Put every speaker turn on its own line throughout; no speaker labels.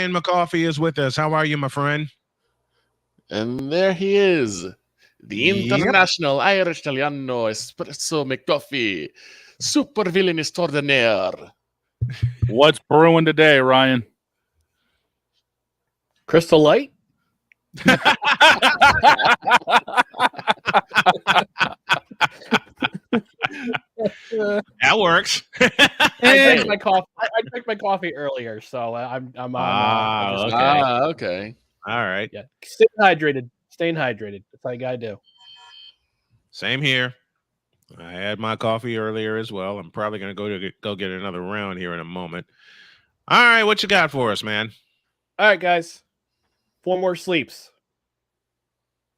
Ryan McCarthy is with us. How are you, my friend?
And there he is, the
Yep.
international Irish Italiano espresso McCoffee, super villain extraordinaire.
What's brewing today, Ryan?
Crystal Light?
That works.
I drank my coffee. I drank my coffee earlier, so I'm
Okay.
All right.
Yeah, staying hydrated. That's all you gotta do.
Same here. I had my coffee earlier as well. I'm probably going to go get another round here in a moment. All right, what you got for us, man?
All right, guys. 4 more sleeps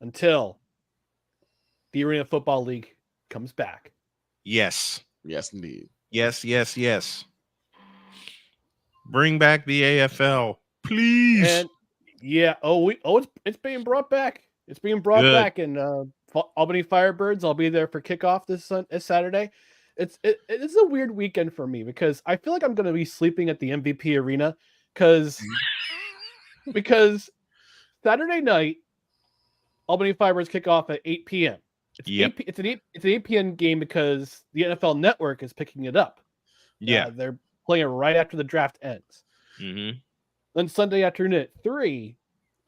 until the Arena Football League comes back.
Yes.
Yes, indeed.
Yes. Bring back the AFL, please.
And yeah, it's being brought back. It's being brought back, and Albany Firebirds. I'll be there for kickoff this Saturday. It's a weird weekend for me because I feel like I'm going to be sleeping at the MVP Arena because Saturday night Albany Firebirds kick off at 8 p.m. It's an 8 p.m. game because the NFL Network is picking it up.
Yeah,
they're playing it right after the draft ends.
Mm-hmm.
Then Sunday afternoon at 3.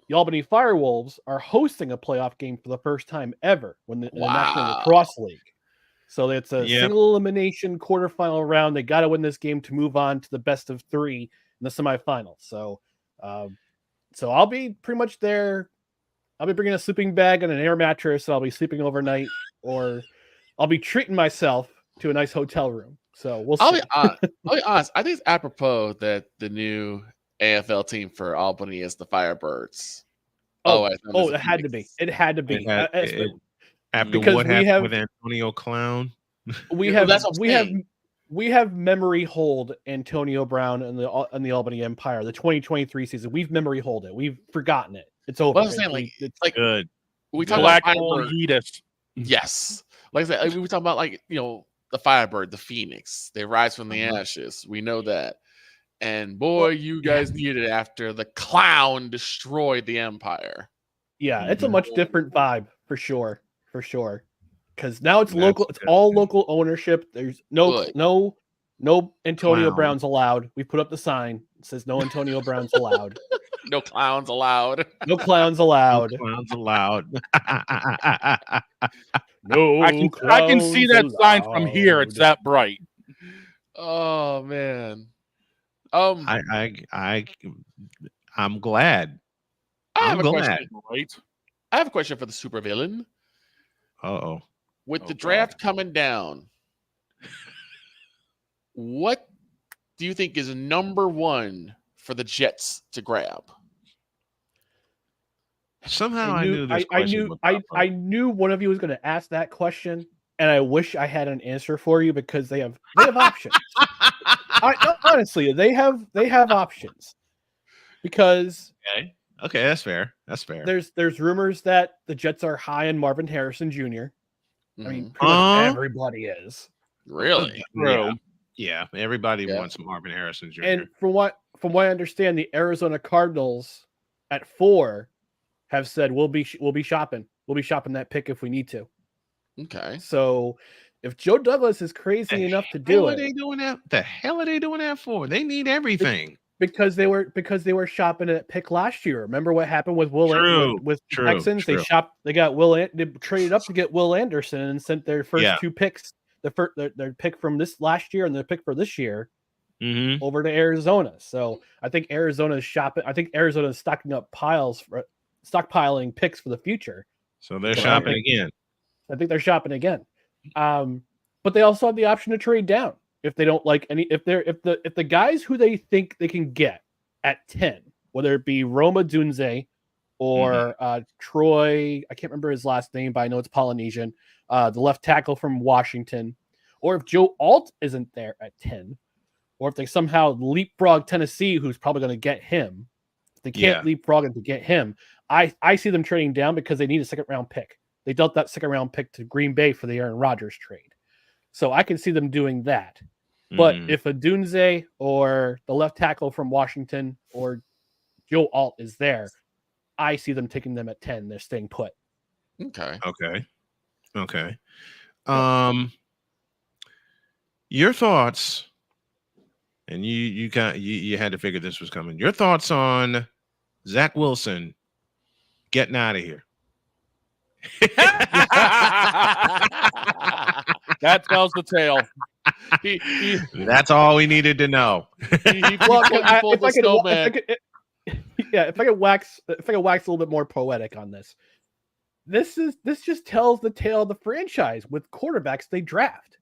The Albany Firewolves are hosting a playoff game for the first time ever in the National Lacrosse League. So it's a single elimination quarterfinal round. They got to win this game to move on to the best of 3 in the semifinals. So I'll be pretty much there. I'll be bringing a sleeping bag and an air mattress. So I'll be sleeping overnight, or I'll be treating myself to a nice hotel room. So we'll see.
I'll be honest. I think it's apropos that the new AFL team for Albany is the Firebirds.
It had to be. It had to be.
After what happened with Antonio Clown,
we have memory hold Antonio Brown and the Albany Empire, the 2023 season. We've memory hold it. We've forgotten it. It's over.
Well, I'm saying, it's like
good.
We talk
Black
about
Firebird.
Yes, like I said, we talk about the Firebird, the Phoenix. They rise from the ashes. We know that. And boy, you guys need it after the Clown destroyed the Empire.
Yeah, it's a much different vibe for sure. Because now it's local. It's all local ownership. There's no Antonio Browns allowed. We put up the sign. It says no Antonio Browns allowed.
No clowns allowed.
No clowns allowed.
No clowns allowed.
No,
I can see that sign from here. It's that bright.
Oh man.
I'm glad.
I have a question for the supervillain.
Uh-oh.
With the draft coming down, what do you think is number 1 for the Jets to grab?
Somehow I knew this question would pop up.
I knew one of you was going to ask that question, and I wish I had an answer for you because they have options. Honestly, they have options because
okay, that's fair.
There's rumors that the Jets are high on Marvin Harrison Jr.
Mm-hmm.
I mean, pretty much everybody is.
Really?
Yeah, everybody wants Marvin Harrison Jr.
And from what I understand, the Arizona Cardinals at 4 have said we'll be shopping. We'll be shopping that pick if we need to.
Okay.
So if Joe Douglas is crazy enough to do it,
the hell are they doing that for? They need everything.
Because they were shopping at pick last year. Remember what happened with Texans?
True.
They traded up to get Will Anderson and sent their first 2 picks, their pick from this last year and their pick for this year over to Arizona. So I think Arizona's shopping. I think Arizona's stockpiling picks for the future.
So they're shopping again.
I think they're shopping again. But they also have the option to trade down. If they don't like if the guys who they think they can get at 10, whether it be Roma Dunze or Troy, I can't remember his last name, but I know it's Polynesian, the left tackle from Washington, or if Joe Alt isn't there at 10, or if they somehow leapfrog Tennessee, who's probably going to get him, if they can't leapfrog him to get him, I see them trading down because they need a second round pick. They dealt that second round pick to Green Bay for the Aaron Rodgers trade. So I can see them doing that. But if a Dunze or the left tackle from Washington or Joe Alt is there, I see them taking them at 10. They're staying put.
Okay.
Okay. Your thoughts, and you had to figure this was coming. Your thoughts on Zach Wilson getting out of here?
That tells the tale.
That's all we needed to know.
If I could wax a little bit more poetic on this, this just tells the tale of the franchise with quarterbacks they draft.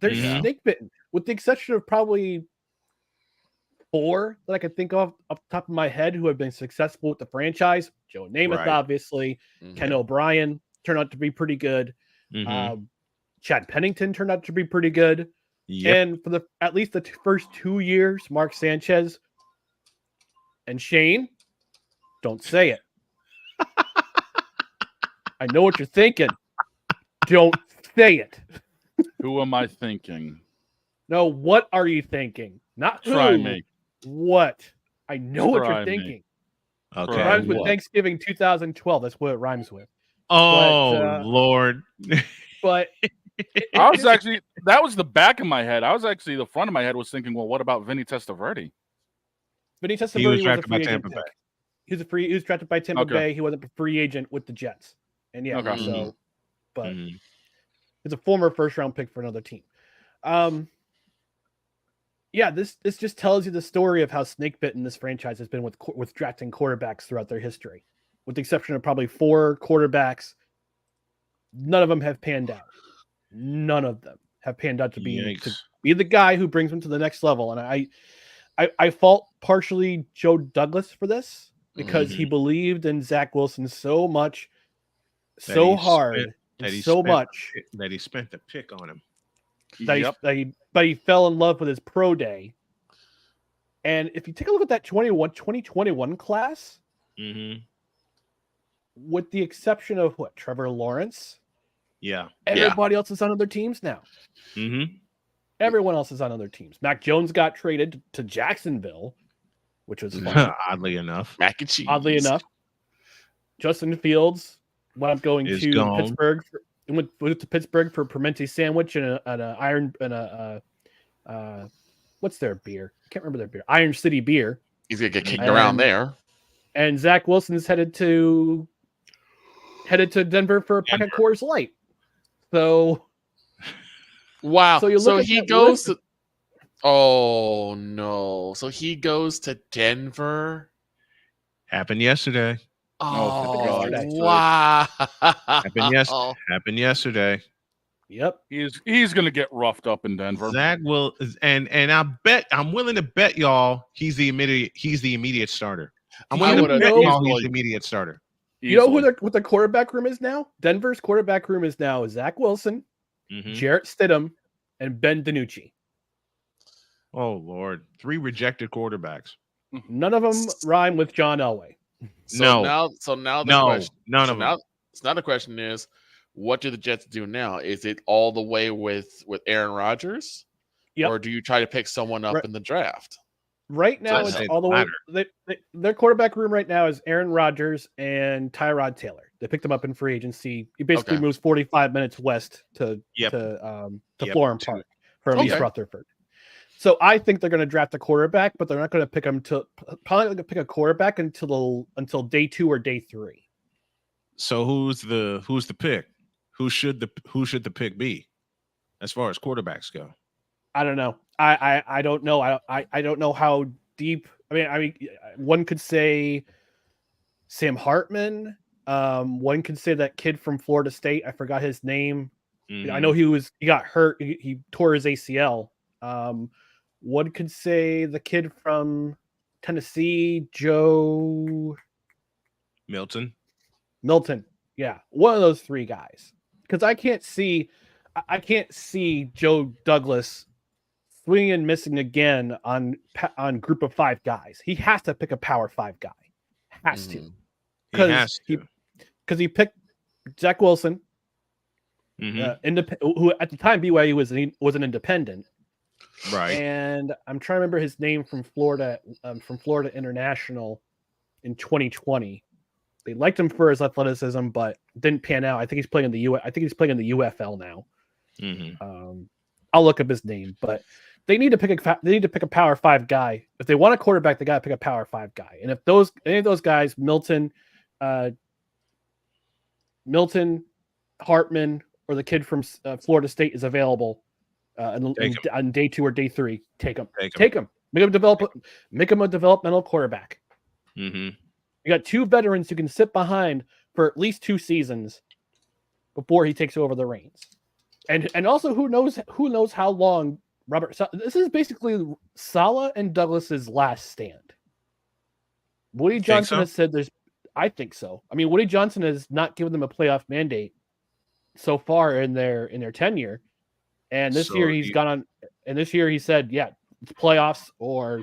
They're snake bitten, with the exception of probably 4 that I could think of off the top of my head who have been successful with the franchise. Joe Namath, obviously. Ken O'Brien turned out to be pretty good. Chad Pennington turned out to be pretty good. And for at least the first 2 years, Mark Sanchez and Shane, don't say it. I know what you're thinking. Don't say it.
Who am I thinking?
No, what are you thinking? Not who.
Try me.
What? I know what you're thinking.
Okay.
It rhymes with Thanksgiving 2012. That's what it rhymes with.
Oh, Lord.
But
that was the back of my head. The front of my head was thinking, well, what about Vinny Testaverde?
Vinny Testaverde
He was
was
drafted
a
by
free agent
Tampa Bay.
He was drafted by Tampa Bay. He wasn't a free agent with the Jets. And but he's a former first-round pick for another team. This just tells you the story of how snake-bitten this franchise has been with drafting quarterbacks throughout their history. With the exception of probably 4 quarterbacks, none of them have panned out. None of them have panned out to be the guy who brings them to the next level. And I fault partially Joe Douglas for this because he believed in Zach Wilson so much, so hard, that he
spent the pick on him.
But he fell in love with his pro day. And if you take a look at that 2021 class, with the exception of Trevor Lawrence, everybody else is on other teams now. Everyone else is on other teams. Mac Jones got traded to Jacksonville, which was fun.
Oddly enough.
Mac and cheese.
Oddly enough, Justin Fields wound up going to Pittsburgh. Went to Pittsburgh for a Permente sandwich and what's their beer? I can't remember their beer. Iron City beer.
He's gonna get kicked around there.
And Zach Wilson's headed to Denver for a pack of Coors Light. So
wow.
So
he goes to. Oh no! So he goes to Denver.
Happened yesterday.
Oh wow!
Happened yesterday.
Yep.
He's gonna get roughed up in Denver.
Zach will, and I'm willing to bet y'all he's the immediate starter. I'm willing to bet y'all he's the immediate starter.
You know what the quarterback room is now? Denver's quarterback room is now Zach Wilson, Jarrett Stidham, and Ben DiNucci.
Oh Lord, 3 rejected quarterbacks.
None of them rhyme with John Elway.
Now the question is, what do the Jets do now? Is it all the way with Aaron Rodgers, or do you try to pick someone up in the draft?
Right now, it's all the way. Their quarterback room right now is Aaron Rodgers and Tyrod Taylor. They picked him up in free agency. He basically moves 45 minutes west to Florham Park from East Rutherford. So I think they're going to draft a quarterback, but they're not going to pick him probably going to pick a quarterback until day 2 or day 3.
So who's the pick? Who should the pick be as far as quarterbacks go?
I don't know. I don't know. I don't know how deep. I mean, one could say Sam Hartman. One could say that kid from Florida State. I forgot his name. I know he got hurt. He tore his ACL. One could say the kid from Tennessee, Joe
Milton.
Yeah, one of those 3 guys. Because I can't see Joe Douglas swinging and missing again on group of 5 guys. He has to pick a power 5 guy. Has to. Because he picked Zach Wilson, who at the time BYU was an independent.
Right.
And I'm trying to remember his name from Florida International. in 2020. They liked him for his athleticism, but didn't pan out. I think he's playing in the I think he's playing in the UFL now.
Mm-hmm.
I'll look up his name, but they need to pick a Power 5 guy. If they want a quarterback, they got to pick a Power 5 guy. And if any of those guys, Milton, Hartman, or the kid from Florida State is available on day 2 or day 3, take him. Take him. Make him a developmental quarterback.
Mm-hmm.
You got 2 veterans who can sit behind for at least 2 seasons before he takes over the reins. And also who knows how long this is basically Saleh and Douglas's last stand. Woody Johnson has said I think so. I mean, Woody Johnson has not given them a playoff mandate so far in their tenure. And this year he's gone on, and this year he said, yeah, it's playoffs or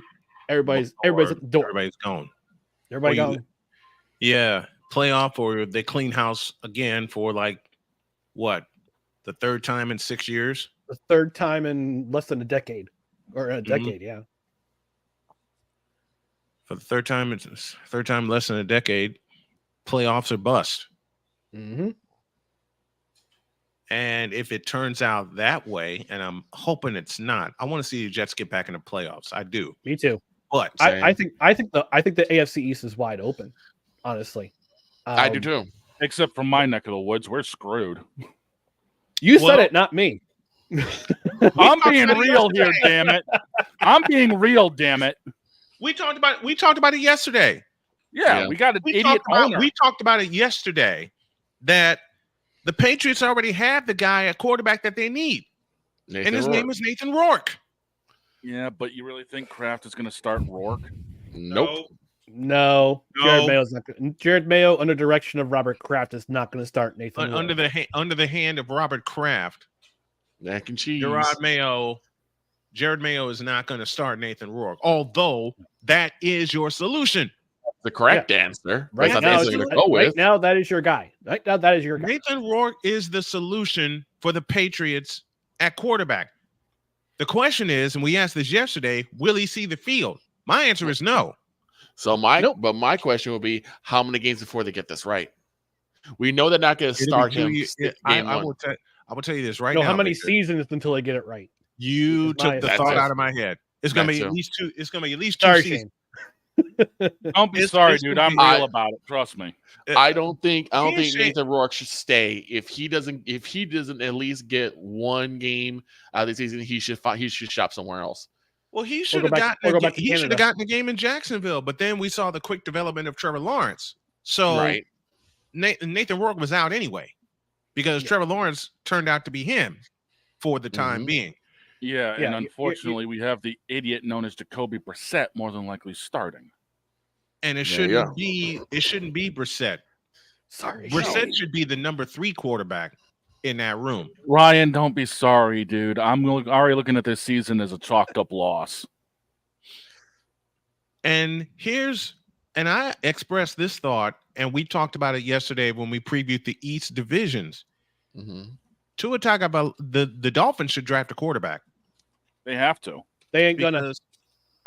everybody's at the door.
Everybody's gone.
Everybody gone.
Yeah, playoff or they clean house again for like what? The 3rd time in 6 years?
The 3rd time in less than a decade. Or a decade, yeah.
For the 3rd time less than a decade, playoffs are bust.
Mm-hmm.
And if it turns out that way, and I'm hoping it's not, I want to see the Jets get back in the playoffs. I do.
Me too.
But
I think the AFC East is wide open, honestly.
I do too.
Except for my neck of the woods, we're screwed.
You said it, not me.
I'm being real here, damn it. I'm being real, damn it.
We talked about it yesterday.
Yeah. We got an idiot owner.
We talked about it yesterday that the Patriots already have the guy at quarterback that they need. And his name is Nathan Rourke.
Yeah, but you really think Kraft is going to start Rourke?
Nope.
No. Jared Mayo under direction of Robert Kraft is not going to start Nathan Rourke.
Under the hand of Robert Kraft.
Mac and cheese.
Jared Mayo is not going to start Nathan Rourke, although that is your solution.
The correct answer.
Right now, that is your guy. Right now, that is your guy.
Nathan Rourke is the solution for the Patriots at quarterback. The question is, and we asked this yesterday, will he see the field? My answer is no.
So my question will be, how many games before they get this right? We know they're not going to start him.
I will tell you this right now.
How many seasons until they get it right?
You took the thought out of my head. It's going to be at least 2. It's going to be at least 2 seasons.
Don't be sorry, dude. I'm real about it. Trust me.
I don't think Nathan Rourke should stay if he doesn't at least get 1 game out of the season. He should shop somewhere else.
Well, he should have gotten a game in Jacksonville, but then we saw the quick development of Trevor Lawrence. So Nathan Rourke was out anyway because Trevor Lawrence turned out to be him for the time being.
Yeah, and unfortunately, we have the idiot known as Jacoby Brissett more than likely starting.
And it shouldn't be Brissett.
Sorry,
Brissett should be the number 3 quarterback in that room.
Ryan, don't be sorry, dude. I'm already looking at this season as a chalked up loss.
And I expressed this thought, and we talked about it yesterday when we previewed the East divisions. Tua Tagovailoa, the Dolphins should draft a quarterback.
They have to.
They ain't gonna.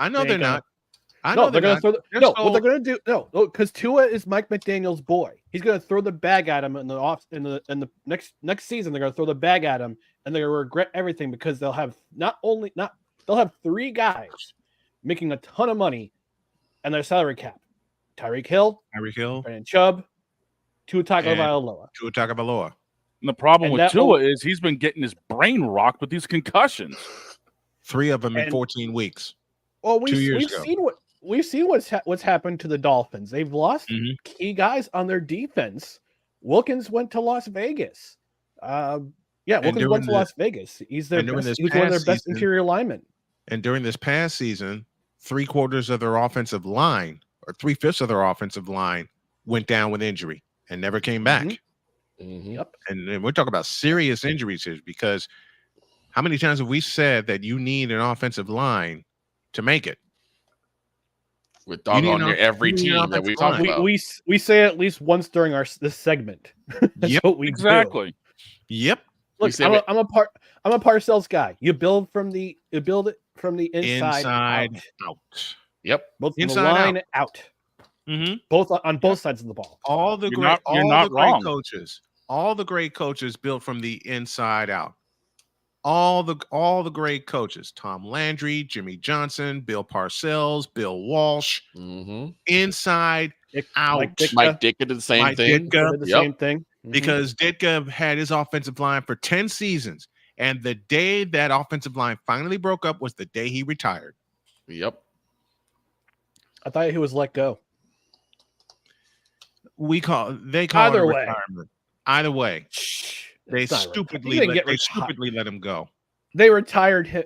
I know they're not.
What they're gonna do? No, because Tua is Mike McDaniel's boy. He's gonna throw the bag at him in the next season. They're gonna throw the bag at him, and they're gonna regret everything because they'll have they'll have 3 guys making a ton of money, and their salary cap: Tyreek Hill, Brandon Chubb, Tua Tagovailoa.
And the problem with Tua is he's been getting his brain rocked with these concussions.
3 of them in 14 weeks.
Well, we've seen what's happened to the Dolphins. They've lost key guys on their defense. Wilkins went to Las Vegas. Wilkins went to Las Vegas. He's one of their best interior linemen.
And during this past season, 3/4 of their offensive line, or 3/5 of their offensive line, went down with injury and never came back.
Yep.
And we're talking about serious injuries here, because how many times have we said that you need an offensive line to make it?
With doggone near every team that we talk about.
We say at least once during this segment. That's what we
do.
Yep.
Look, I'm a Parcells guy. You build it from the inside
out.
Yep.
Both from the line out. both on both sides of the ball.
All the great coaches built from the inside out. All the great coaches: Tom Landry, Jimmy Johnson, Bill Parcells, Bill Walsh. Inside out.
Mike Ditka did the same thing.
Did the same thing.
Because Ditka had his offensive line for 10 seasons, and the day that offensive line finally broke up was the day he retired.
Yep.
I thought he was let go.
They call
Either
it
way.
retirement. Either way, they stupidly let him go.
They retired him.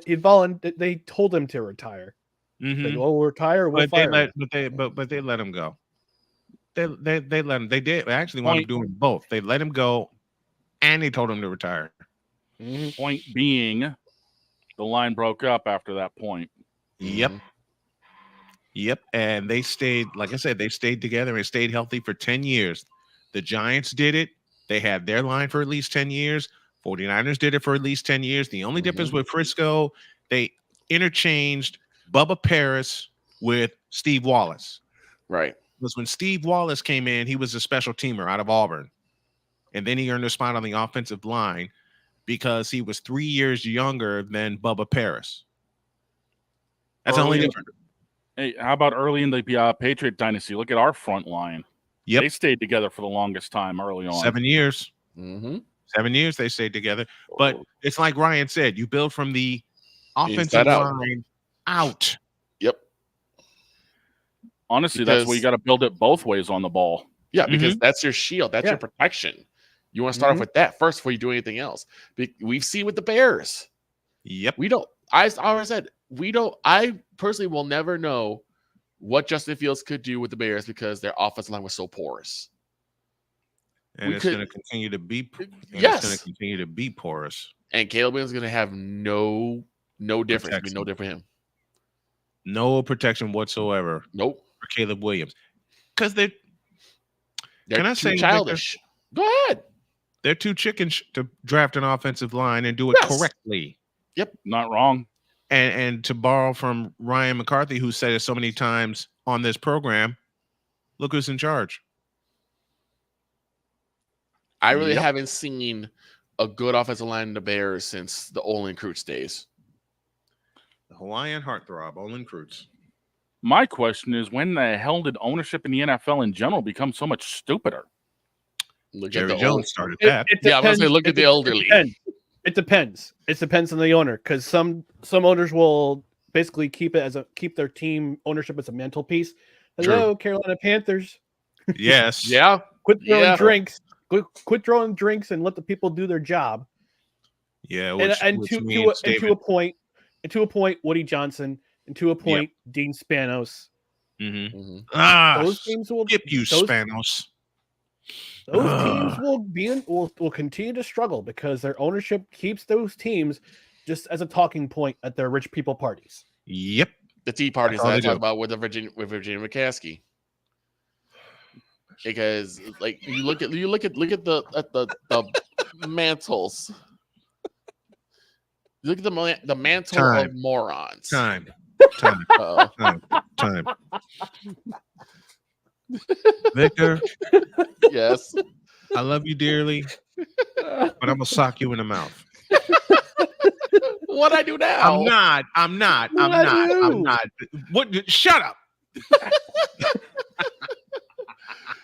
They told him to retire. They go, we'll retire. We'll fire him.
But they let him go. They let him. They did actually want him doing both. They let him go, and they told him to retire.
Point being, the line broke up after that point.
Yep. And they stayed, like I said, they stayed together and stayed healthy for 10 years. The Giants did it. They had their line for at least 10 years. 49ers did it for at least 10 years. The only difference with Frisco, they interchanged Bubba Paris with Steve Wallace.
Right.
Because when Steve Wallace came in, he was a special teamer out of Auburn. And then he earned a spot on the offensive line because he was 3 years younger than Bubba Paris. That's the only difference.
Hey, how about early in the Patriot dynasty? Look at our front line.
Yep.
They stayed together for the longest time early on.
7 years. 7 years they stayed together. But it's like Ryan said, you build from the offensive line out.
Yep.
Honestly, that's where you got to build it both ways on the ball.
Yeah, because that's your shield. That's your protection. You want to start off with that first before you do anything else. We've seen with the Bears.
Yep.
We don't. I always said we don't. I personally will never know what Justin Fields could do with the Bears because their offensive line was so porous.
And it's going to continue to be.
Yes.
It's going to continue to be porous.
And Caleb Williams is going to have no difference. Be no different for him.
No protection whatsoever.
Nope.
For Caleb Williams, because they're
can I say childish? Go ahead.
They're too chickens to draft an offensive line and do it correctly.
Yep,
not wrong.
And to borrow from Ryan McCarthy, who said it so many times on this program, look who's in charge.
I really haven't seen a good offensive line in the Bears since the Olin Kreutz days.
The Hawaiian heartthrob, Olin Kreutz.
My question is, when the hell did ownership in the NFL in general become so much stupider?
Jerry Jones started that.
I was going to say, look at the elderly.
It depends. It depends on the owner, because some owners will basically keep their team ownership as a mantelpiece. Hello, Carolina Panthers.
Yes.
Quit throwing drinks. Quit throwing drinks and let the people do their job.
Yeah,
to a point, Woody Johnson, and to a point, Dean Spanos.
Those teams will skip you, Spanos.
Those teams will continue to struggle because their ownership keeps those teams just as a talking point at their rich people parties.
Yep,
the tea parties that I talk about with Virginia McCaskey. Because like you look at the mantles. You look at the mantle of morons.
Time. Victor.
Yes.
I love you dearly, but I'm gonna sock you in the mouth.
What I do now?
I'm not. What? Shut up.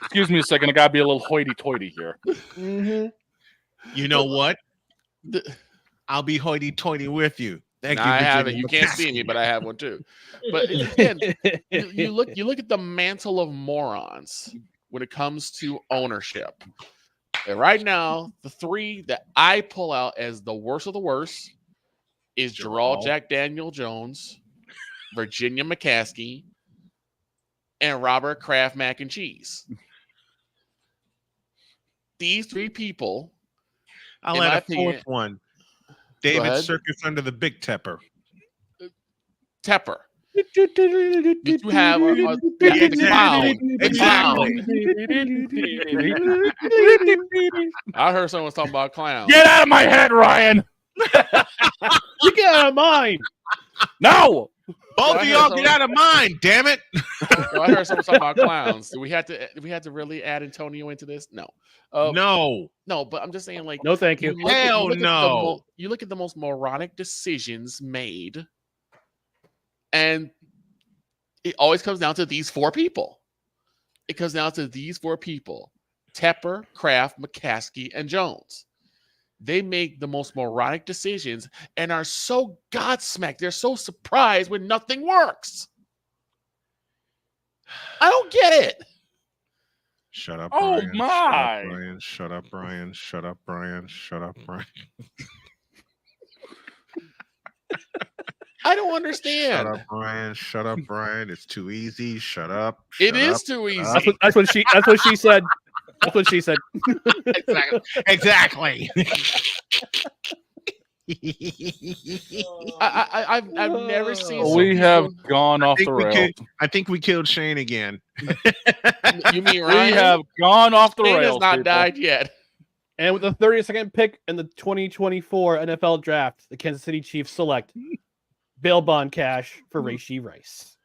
Excuse me a second. I gotta be a little hoity-toity here.
You know what? I'll be hoity-toity with you. Thank you.
I have it. You can't see me, but I have one too. But again, you look at the mantle of morons when it comes to ownership. And right now, the three that I pull out as the worst of the worst is Gerald Jack Daniel Jones, Virginia McCaskey, and Robert Kraft Mac and Cheese. These three people.
I'll add a fourth one. David Circus under the Big Tepper.
Tepper. Did you have the clown?
Exactly.
I heard someone talking about clown.
Get out of my head, Ryan.
You get out of mine.
No.
Both of y'all get out of mine, damn it.
I heard someone talking about clowns. Do we have to really add Antonio into this? No.
No,
but I'm just saying, like,
no, thank you.
Hell no.
You look at the most moronic decisions made, and it always comes down to these four people. It comes down to these four people: Tepper, Kraft, McCaskey, and Jones. They make the most moronic decisions and are so godsmacked. They're so surprised when nothing works. I don't get it.
Shut up,
Oh,
Brian.
my.
Shut up, Brian. Shut up, Brian. Shut up, Brian.
I don't understand.
Shut up, Brian. Shut up, Brian. It's too easy. Shut up.
It is too easy.
That's what she said. That's what she said.
Exactly.
I've never seen.
We have gone off the rails.
I think we killed Shane again.
You mean Ryan?
We have gone off the
Shane
rails.
has not
people.
died yet.
And with the 32nd pick in the 2024 NFL Draft, the Kansas City Chiefs select bail bond cash for Rashee Rice.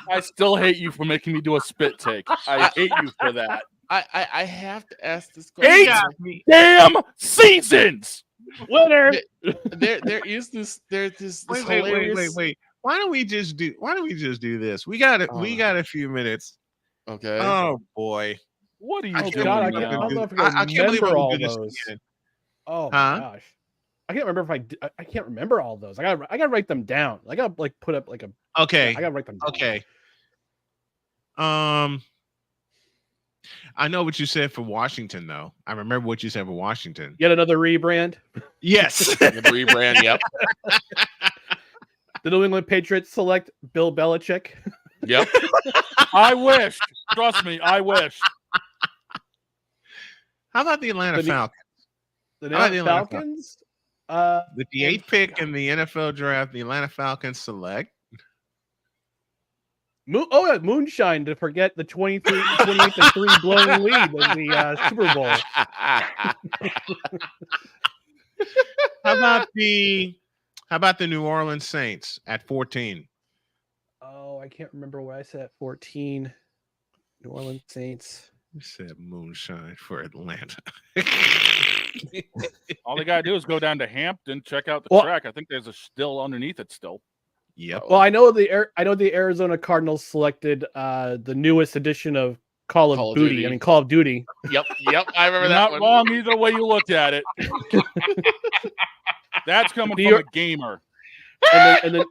I still hate you for making me do a spit take. I hate you for that.
I have to ask this question.
8 damn seasons.
Winner.
There's this hilarious.
Wait. Why don't we just do this? We got a few minutes.
Okay.
Oh boy.
What are you
Oh
doing?
God, I can't remember all those. Oh my gosh. I can't remember if I can't remember all those. I gotta write them down. I gotta like put up like a.
Okay.
I gotta write them down.
Okay. I know what you said for Washington, though. I remember what you said for Washington.
Yet another rebrand.
Yes.
The rebrand. Yep.
The New England Patriots select Bill Belichick.
Yep.
I wished. Trust me, I wished.
How about the Atlanta Falcons?
The Falcons.
With the 8th pick in the NFL draft, the Atlanta Falcons select.
Moonshine to forget the 28-3 blowing lead in the Super Bowl.
How about the New Orleans Saints at 14?
Oh, I can't remember what I said at 14. New Orleans Saints.
You said moonshine for Atlanta.
All they gotta do is go down to Hampton, check out the track. I think there's a still underneath it still.
Yep.
Well, I know the Arizona Cardinals selected the newest edition of Call of Duty. I mean, Call of Duty.
Yep. I remember
You're
that
not wrong either way you looked at it. That's coming from a gamer.
And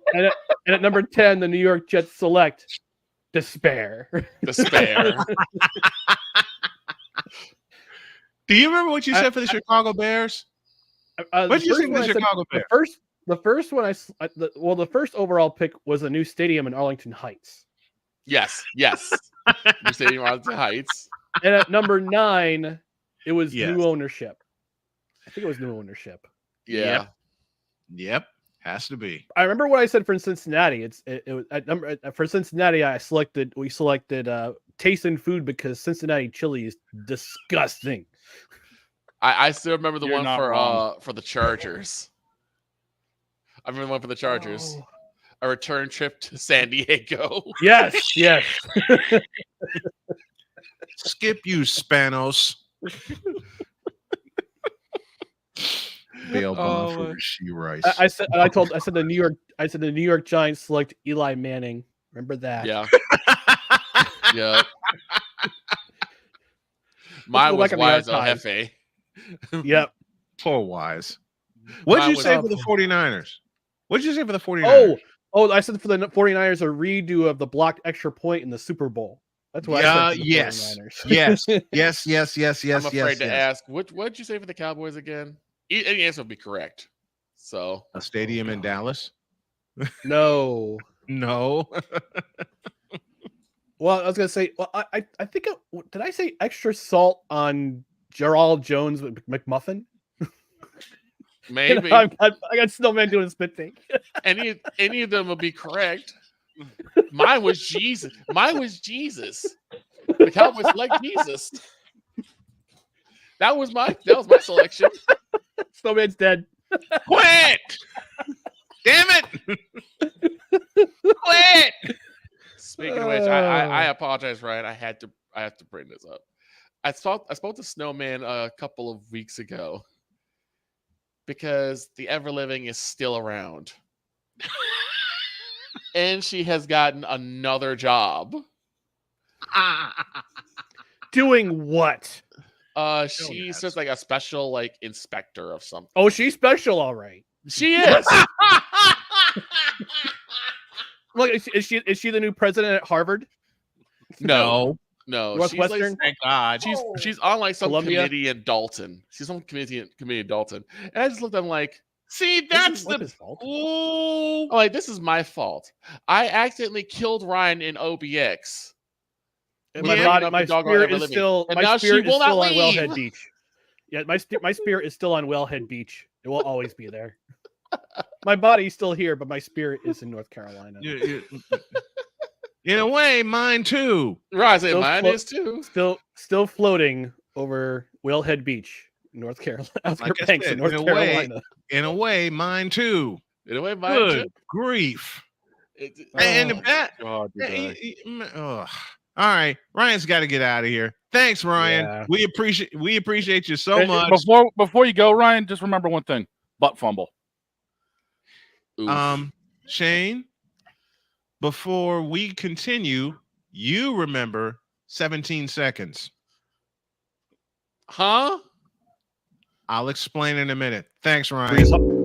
at number 10, the New York Jets select Despair.
Do you remember what you said for the Chicago Bears? What did you say for the Chicago Bears?
The first overall pick was a new stadium in Arlington Heights.
Yes. New stadium in Arlington Heights.
And at number 9, it was new ownership. I think it was new ownership.
Yeah.
Yep. Has to be.
I remember what I said for Cincinnati. It was for Cincinnati. We selected taste and food because Cincinnati chili is disgusting.
I still remember the one for the Chargers. I remember the one for the Chargers.
Oh.
A return trip to San Diego.
Yes.
Skip you, Spanos. Bail bond for Rashee Rice.
I said the New York Giants select Eli Manning. Remember that?
Yeah. Yeah. Mine was Wise El Jefe.
Yep.
Poor Wise. What did you say for the 49ers? What did you say for the 49ers?
Oh, I said for the 49ers a redo of the blocked extra point in the Super Bowl. That's what I said for the 49ers.
Yes.
I'm afraid to ask. What did you say for the Cowboys again? Any answer would be correct. So
a stadium in Dallas?
No. Well, I was gonna say. Well, I think did I say extra salt on Gerald Jones with McMuffin?
Maybe.
I got Snowman doing a spit take.
Any of them would be correct. Mine was Jesus. The Cowboys like Jesus. That was my selection.
Snowman's dead.
Quit! Damn it! Quit.
Speaking of which, I apologize, Ryan. I have to bring this up. I spoke to Snowman a couple of weeks ago because the ever living is still around, and she has gotten another job.
Doing what?
She's just like a special like inspector of something.
Oh, she's special, all right.
She is.
Like, is she the new president at Harvard?
No.
Northwestern.
She's like,
Thank God.
she's on like some
Columbia?
committee in Dalton. She's on committee in Dalton, and I just looked at him like,
See, that's
his fault.
Ooh.
I'm like, this is my fault. I accidentally killed Ryan in OBX.
And
Yeah,
my spirit is still
And
my
now
spirit
she
is
will not
still on
leave.
Wellhead Beach. Yeah, my spirit is still on Wellhead Beach. It will always be there. My body's still here, but my spirit is in North Carolina.
In a way, mine too.
Right,
Still
mine
flo-
is too.
Still floating over Wellhead Beach, North Carolina.
Like I
Banks
said,
in North
in a
Carolina.
In a way, mine too.
In a way, mine
Good
too.
grief.
Oh,
And that.
God, you guys.
All right, Ryan's got to get out of here. Thanks, Ryan.
Yeah.
We appreciate you so much.
Before you go, Ryan, just remember one thing: butt fumble.
Oof.
Shane, before we continue, you remember 17 seconds.
Huh?
I'll explain in a minute. Thanks, Ryan.